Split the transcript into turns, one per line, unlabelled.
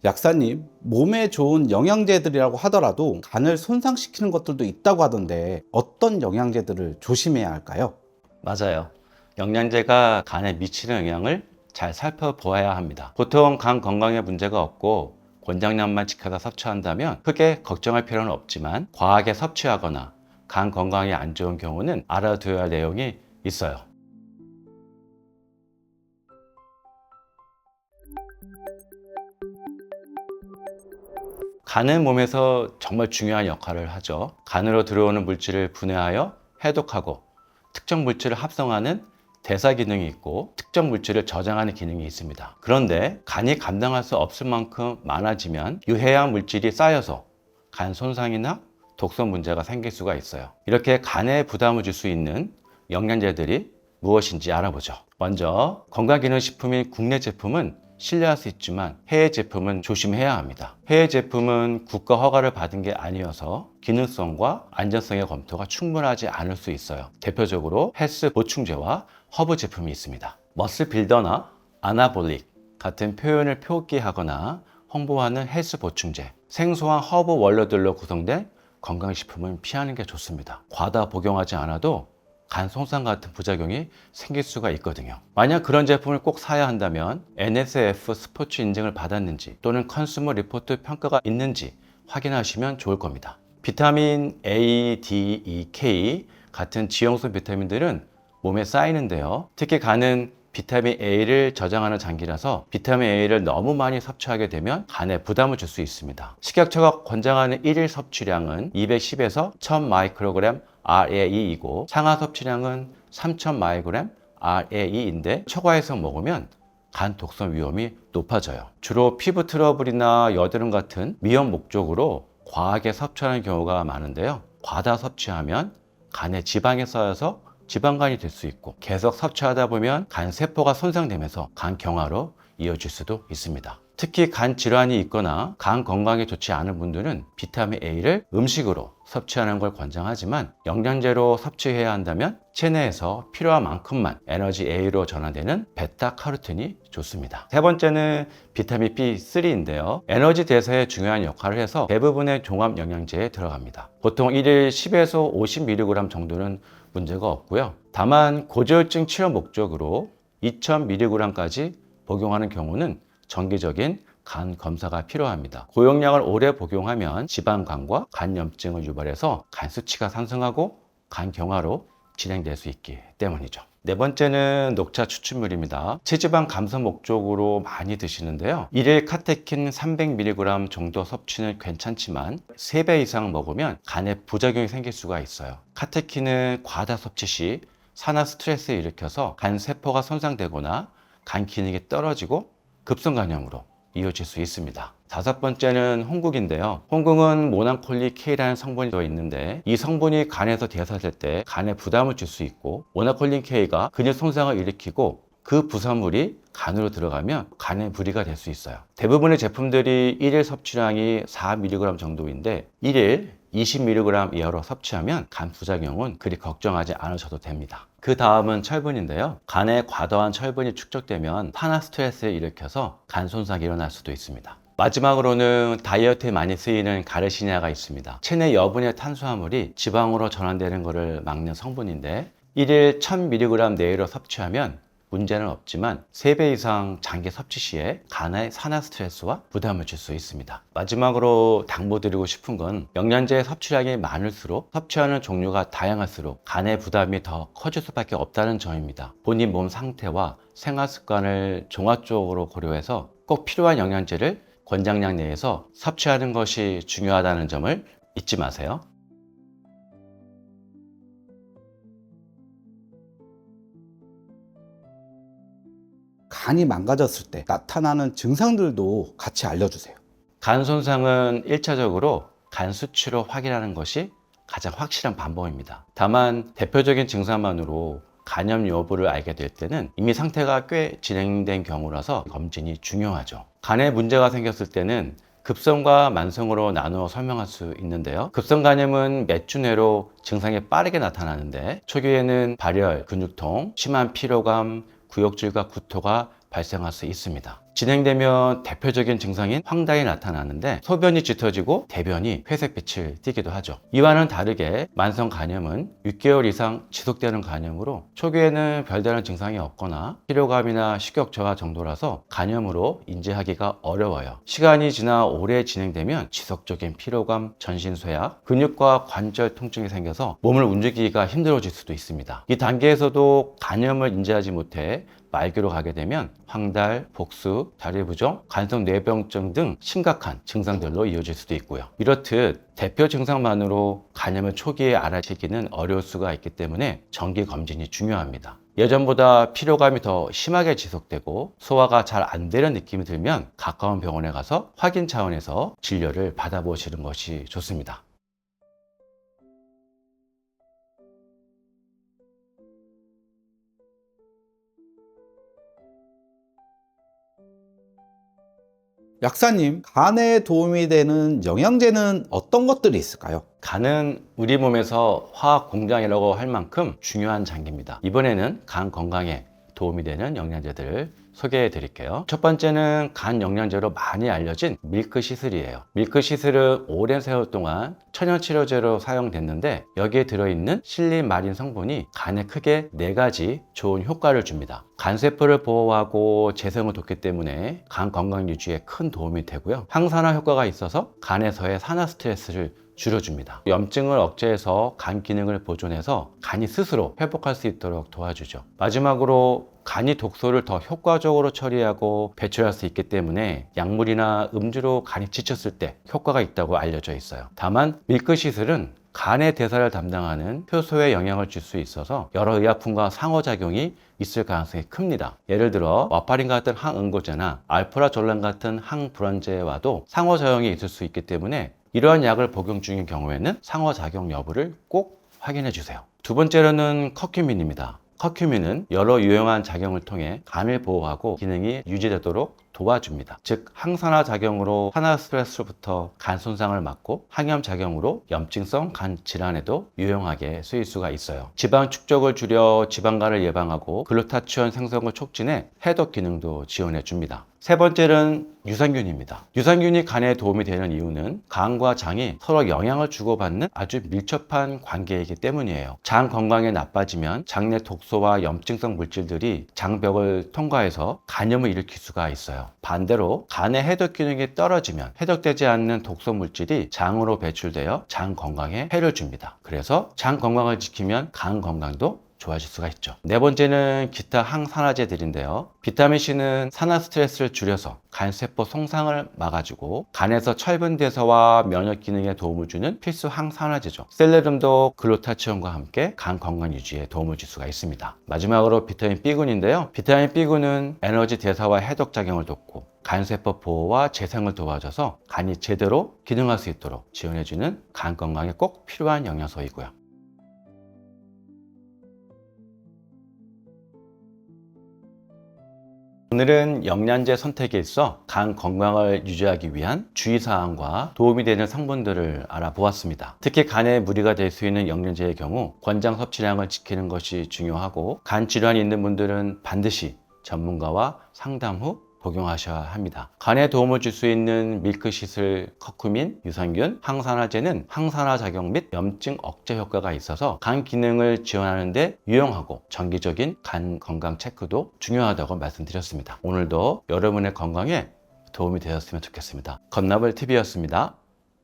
약사님, 몸에 좋은 영양제들이라고 하더라도 간을 손상시키는 것들도 있다고 하던데 어떤 영양제들을 조심해야 할까요?
맞아요. 영양제가 간에 미치는 영향을 잘 살펴보아야 합니다. 보통 간 건강에 문제가 없고 권장량만 지켜서 섭취한다면 크게 걱정할 필요는 없지만 과하게 섭취하거나 간 건강에 안 좋은 경우는 알아둬야 할 내용이 있어요. 간은 몸에서 정말 중요한 역할을 하죠. 간으로 들어오는 물질을 분해하여 해독하고 특정 물질을 합성하는 대사 기능이 있고 특정 물질을 저장하는 기능이 있습니다. 그런데 간이 감당할 수 없을 만큼 많아지면 유해한 물질이 쌓여서 간 손상이나 독성 문제가 생길 수가 있어요. 이렇게 간에 부담을 줄 수 있는 영양제들이 무엇인지 알아보죠. 먼저 건강기능식품인 국내 제품은 신뢰할 수 있지만 해외 제품은 조심해야 합니다. 해외 제품은 국가 허가를 받은 게 아니어서 기능성과 안전성의 검토가 충분하지 않을 수 있어요. 대표적으로 헬스 보충제와 허브 제품이 있습니다. 머슬 빌더나 아나볼릭 같은 표현을 표기하거나 홍보하는 헬스 보충제, 생소한 허브 원료들로 구성된 건강식품은 피하는 게 좋습니다. 과다 복용하지 않아도 간 손상 같은 부작용이 생길 수가 있거든요. 만약 그런 제품을 꼭 사야 한다면 NSF 스포츠 인증을 받았는지 또는 컨슈머 리포트 평가가 있는지 확인하시면 좋을 겁니다. 비타민 A, D, E, K 같은 지용성 비타민들은 몸에 쌓이는데요. 특히 간은 비타민 A를 저장하는 장기라서 비타민 A를 너무 많이 섭취하게 되면 간에 부담을 줄 수 있습니다. 식약처가 권장하는 1일 섭취량은 210에서 1000 마이크로그램 RAE이고 상하 섭취량은 3000 마이크로그램 RAE인데 초과해서 먹으면 간 독성 위험이 높아져요. 주로 피부 트러블이나 여드름 같은 미연 목적으로 과하게 섭취하는 경우가 많은데요. 과다 섭취하면 간에 지방이 쌓여서 지방간이 될 수 있고 계속 섭취하다 보면 간 세포가 손상되면서 간 경화로 이어질 수도 있습니다. 특히 간 질환이 있거나 간 건강에 좋지 않은 분들은 비타민 A를 음식으로 섭취하는 걸 권장하지만 영양제로 섭취해야 한다면 체내에서 필요한 만큼만 에너지 A로 전환되는 베타카로틴이 좋습니다. 세 번째는 비타민 B3인데요. 에너지 대사에 중요한 역할을 해서 대부분의 종합 영양제에 들어갑니다. 보통 1일 10에서 50mg 정도는 문제가 없고요. 다만 고지혈증 치료 목적으로 2000mg까지 복용하는 경우는 정기적인 간 검사가 필요합니다. 고용량을 오래 복용하면 지방간과 간염증을 유발해서 간 수치가 상승하고 간 경화로 진행될 수 있기 때문이죠. 네 번째는 녹차 추출물입니다. 체지방 감소 목적으로 많이 드시는데요. 1일 카테킨 300mg 정도 섭취는 괜찮지만 3배 이상 먹으면 간에 부작용이 생길 수가 있어요. 카테킨은 과다 섭취 시 산화 스트레스를 일으켜서 간 세포가 손상되거나 간 기능이 떨어지고 급성간염으로 이어질 수 있습니다. 다섯 번째는 홍국인데요. 홍국은 모나콜리 K라는 성분이 들어있는데 이 성분이 간에서 대사될 때 간에 부담을 줄 수 있고 모나콜린 K가 근육 손상을 일으키고 그 부산물이 간으로 들어가면 간에 무리가 될 수 있어요. 대부분의 제품들이 1일 섭취량이 4mg 정도인데 1일 20mg 이하로 섭취하면 간 부작용은 그리 걱정하지 않으셔도 됩니다. 그 다음은 철분인데요. 간에 과도한 철분이 축적되면 산화 스트레스를 일으켜서 간 손상이 일어날 수도 있습니다. 마지막으로는 다이어트에 많이 쓰이는 가르시니아가 있습니다. 체내 여분의 탄수화물이 지방으로 전환되는 것을 막는 성분인데 1일 1000mg 내외로 섭취하면 문제는 없지만 3배 이상 장기 섭취 시에 간에 산화 스트레스와 부담을 줄 수 있습니다. 마지막으로 당부드리고 싶은 건 영양제 섭취량이 많을수록 섭취하는 종류가 다양할수록 간의 부담이 더 커질 수밖에 없다는 점입니다. 본인 몸 상태와 생활 습관을 종합적으로 고려해서 꼭 필요한 영양제를 권장량 내에서 섭취하는 것이 중요하다는 점을 잊지 마세요.
간이 망가졌을 때 나타나는 증상들도 같이 알려주세요.
간 손상은 1차적으로 간 수치로 확인하는 것이 가장 확실한 방법입니다. 다만 대표적인 증상만으로 간염 여부를 알게 될 때는 이미 상태가 꽤 진행된 경우라서 검진이 중요하죠. 간에 문제가 생겼을 때는 급성과 만성으로 나누어 설명할 수 있는데요. 급성 간염은 몇 주 내로 증상이 빠르게 나타나는데 초기에는 발열, 근육통, 심한 피로감, 구역질과 구토가 발생할 수 있습니다. 진행되면 대표적인 증상인 황달이 나타나는데 소변이 짙어지고 대변이 회색빛을 띠기도 하죠. 이와는 다르게 만성 간염은 6개월 이상 지속되는 간염으로 초기에는 별다른 증상이 없거나 피로감이나 식욕 저하 정도라서 간염으로 인지하기가 어려워요. 시간이 지나 오래 진행되면 지속적인 피로감, 전신 쇠약, 근육과 관절 통증이 생겨서 몸을 움직이기가 힘들어질 수도 있습니다. 이 단계에서도 간염을 인지하지 못해 말기로 가게 되면 황달, 복수, 다리 부종, 간성 뇌병증 등 심각한 증상들로 이어질 수도 있고요. 이렇듯 대표 증상만으로 간염을 초기에 알아채기는 어려울 수가 있기 때문에 정기 검진이 중요합니다. 예전보다 피로감이 더 심하게 지속되고 소화가 잘 안 되는 느낌이 들면 가까운 병원에 가서 확인 차원에서 진료를 받아보시는 것이 좋습니다.
약사님, 간에 도움이 되는 영양제는 어떤 것들이 있을까요?
간은 우리 몸에서 화학 공장이라고 할 만큼 중요한 장기입니다. 이번에는 간 건강에 도움이 되는 영양제들을 소개해 드릴게요. 첫 번째는 간 영양제로 많이 알려진 밀크시슬이에요. 밀크시슬은 오랜 세월 동안 천연치료제로 사용됐는데 여기에 들어있는 실리마린 성분이 간에 크게 4가지 좋은 효과를 줍니다. 간세포를 보호하고 재생을 돕기 때문에 간 건강 유지에 큰 도움이 되고요. 항산화 효과가 있어서 간에서의 산화 스트레스를 줄여줍니다. 염증을 억제해서 간 기능을 보존해서 간이 스스로 회복할 수 있도록 도와주죠. 마지막으로 간이 독소를 더 효과적으로 처리하고 배출할 수 있기 때문에 약물이나 음주로 간이 지쳤을 때 효과가 있다고 알려져 있어요. 다만 밀크시슬은 간의 대사를 담당하는 효소에 영향을 줄 수 있어서 여러 의약품과 상호작용이 있을 가능성이 큽니다. 예를 들어 와파린 같은 항응고제나 알프라졸란 같은 항불안제와도 상호작용이 있을 수 있기 때문에 이러한 약을 복용 중인 경우에는 상호작용 여부를 꼭 확인해 주세요. 두 번째로는 커큐민입니다. 커큐민은 여러 유용한 작용을 통해 간을 보호하고 기능이 유지되도록 도와줍니다. 즉 항산화 작용으로 산화 스트레스로부터 간 손상을 막고 항염 작용으로 염증성 간 질환에도 유용하게 쓰일 수가 있어요. 지방 축적을 줄여 지방간을 예방하고 글루타치온 생성을 촉진해 해독 기능도 지원해 줍니다. 세 번째는 유산균입니다. 유산균이 간에 도움이 되는 이유는 간과 장이 서로 영향을 주고받는 아주 밀접한 관계이기 때문이에요. 장 건강이 나빠지면 장내 독소와 염증성 물질들이 장벽을 통과해서 간염을 일으킬 수가 있어요. 반대로 간의 해독 기능이 떨어지면 해독되지 않는 독소 물질이 장으로 배출되어 장 건강에 해를 줍니다. 그래서 장 건강을 지키면 간 건강도 좋아질 수가 있죠. 네 번째는 기타 항산화제들인데요. 비타민C는 산화 스트레스를 줄여서 간세포 손상을 막아주고 간에서 철분 대사와 면역 기능에 도움을 주는 필수 항산화제죠. 셀레름도 글루타치온과 함께 간 건강 유지에 도움을 줄 수가 있습니다. 마지막으로 비타민 B군인데요. 비타민 B군은 에너지 대사와 해독 작용을 돕고 간세포 보호와 재생을 도와줘서 간이 제대로 기능할 수 있도록 지원해주는 간 건강에 꼭 필요한 영양소이고요. 오늘은 영양제 선택에 있어 간 건강을 유지하기 위한 주의사항과 도움이 되는 성분들을 알아보았습니다. 특히 간에 무리가 될 수 있는 영양제의 경우 권장 섭취량을 지키는 것이 중요하고 간 질환이 있는 분들은 반드시 전문가와 상담 후 복용하셔야 합니다. 간에 도움을 줄 수 있는 밀크시슬, 커큐민, 유산균, 항산화제는 항산화 작용 및 염증 억제 효과가 있어서 간 기능을 지원하는 데 유용하고 정기적인 간 건강 체크도 중요하다고 말씀드렸습니다. 오늘도 여러분의 건강에 도움이 되었으면 좋겠습니다. 건나블TV였습니다.